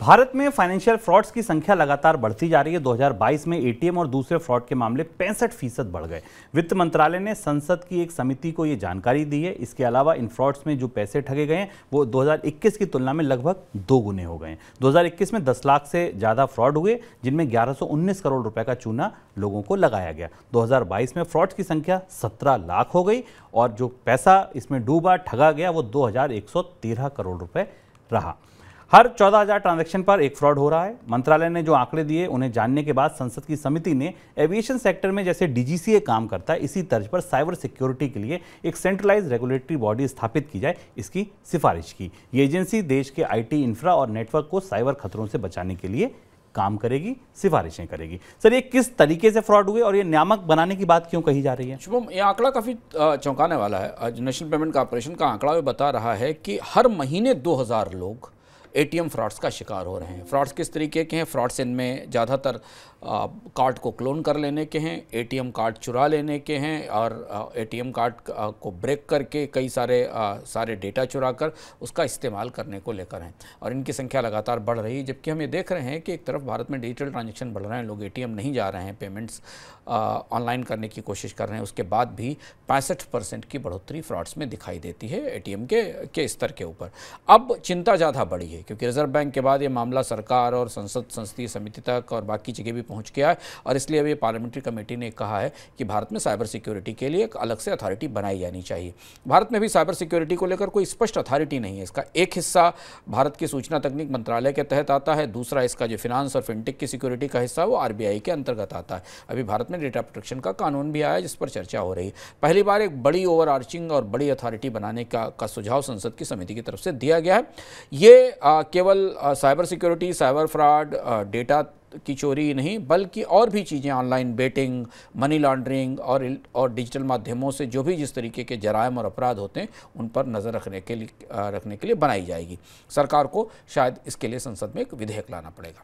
भारत में financial frauds की संख्या लगातार बढ़ती जा रही है। 2022 में एटीएम और दूसरे फ्रॉड के मामले 65% बढ़ गए। वित्त मंत्रालय ने संसद की एक समिति को ये जानकारी दी है। इसके अलावा इन फ्रॉड्स में जो पैसे ठगे गए हैं वो 2021 की तुलना में लगभग 2 गुने हो गए हैं। 2021 में 10 लाख से ज़्यादा फ्रॉड हुए, जिनमें 1119 करोड़ रुपए का चूना लोगों को लगाया गया। 2022 में फ्रॉड्स की संख्या 17 लाख हो गई और जो पैसा इसमें डूबा, ठगा गया, वो 2113 करोड़ रुपए रहा। हर 14,000 ट्रांजैक्शन पर एक फ्रॉड हो रहा है। मंत्रालय ने जो आंकड़े दिए उन्हें जानने के बाद संसद की समिति ने एविएशन सेक्टर में जैसे डीजीसीए काम करता है, इसी तर्ज पर साइबर सिक्योरिटी के लिए एक सेंट्रलाइज्ड रेगुलेटरी बॉडी स्थापित की जाए, इसकी सिफारिश की। ये एजेंसी देश के आईटी इंफ्रा और नेटवर्क को साइबर खतरों से बचाने के लिए काम करेगी, सिफारिशें करेगी। सर, ये किस तरीके से फ्रॉड हुए और ये नियामक बनाने की बात क्यों कही जा रही है? शुभम, ये आंकड़ा काफ़ी चौंकाने वाला है। आज नेशनल पेमेंट कॉर्पोरेशन का आंकड़ा भी बता रहा है कि हर महीने 2000 लोग एटीएम फ्रॉड्स का शिकार हो रहे हैं। फ्रॉड्स किस तरीके के हैं? फ्रॉड्स इनमें ज़्यादातर कार्ड को क्लोन कर लेने के हैं, एटीएम कार्ड चुरा लेने के हैं और एटीएम कार्ड को ब्रेक करके कई सारे डेटा चुरा कर उसका इस्तेमाल करने को लेकर हैं और इनकी संख्या लगातार बढ़ रही है। जबकि हम ये देख रहे हैं कि एक तरफ भारत में डिजिटल ट्रांजैक्शन बढ़ रहे हैं, लोग एटीएम नहीं जा रहे हैं, पेमेंट्स ऑनलाइन करने की कोशिश कर रहे हैं। उसके बाद भी 65% की बढ़ोतरी फ्रॉड्स में दिखाई देती है एटीएम के स्तर के ऊपर। अब चिंता ज़्यादा बढ़ी है क्योंकि रिजर्व बैंक के बाद ये मामला सरकार और संसदीय समिति तक और बाकी जगह भी पहुंच गया है और इसलिए अभी पार्लियामेंट्री कमेटी ने कहा है कि भारत में साइबर सिक्योरिटी के लिए एक अलग से अथॉरिटी बनाई जानी चाहिए। भारत में भी साइबर सिक्योरिटी को लेकर कोई स्पष्ट अथॉरिटी नहीं है। इसका एक हिस्सा भारत की सूचना तकनीक मंत्रालय के तहत आता है, दूसरा इसका जो फिनांस और फिनटेक की सिक्योरिटी का हिस्सा है वो आरबीआई के अंतर्गत आता है। अभी भारत में डेटा प्रोटेक्शन का कानून भी आया जिस पर चर्चा हो रही है। पहली बार एक बड़ी ओवरआर्चिंग और बड़ी अथॉरिटी बनाने का सुझाव संसद की समिति की तरफ से दिया गया है। ये केवल cyber security, cyber fraud, data की चोरी नहीं बल्कि और भी चीज़ें, ऑनलाइन बेटिंग, मनी लॉन्ड्रिंग और डिजिटल माध्यमों से जो भी जिस तरीके के जराइम और अपराध होते हैं उन पर नज़र रखने के लिए बनाई जाएगी। सरकार को शायद इसके लिए संसद में एक विधेयक लाना पड़ेगा।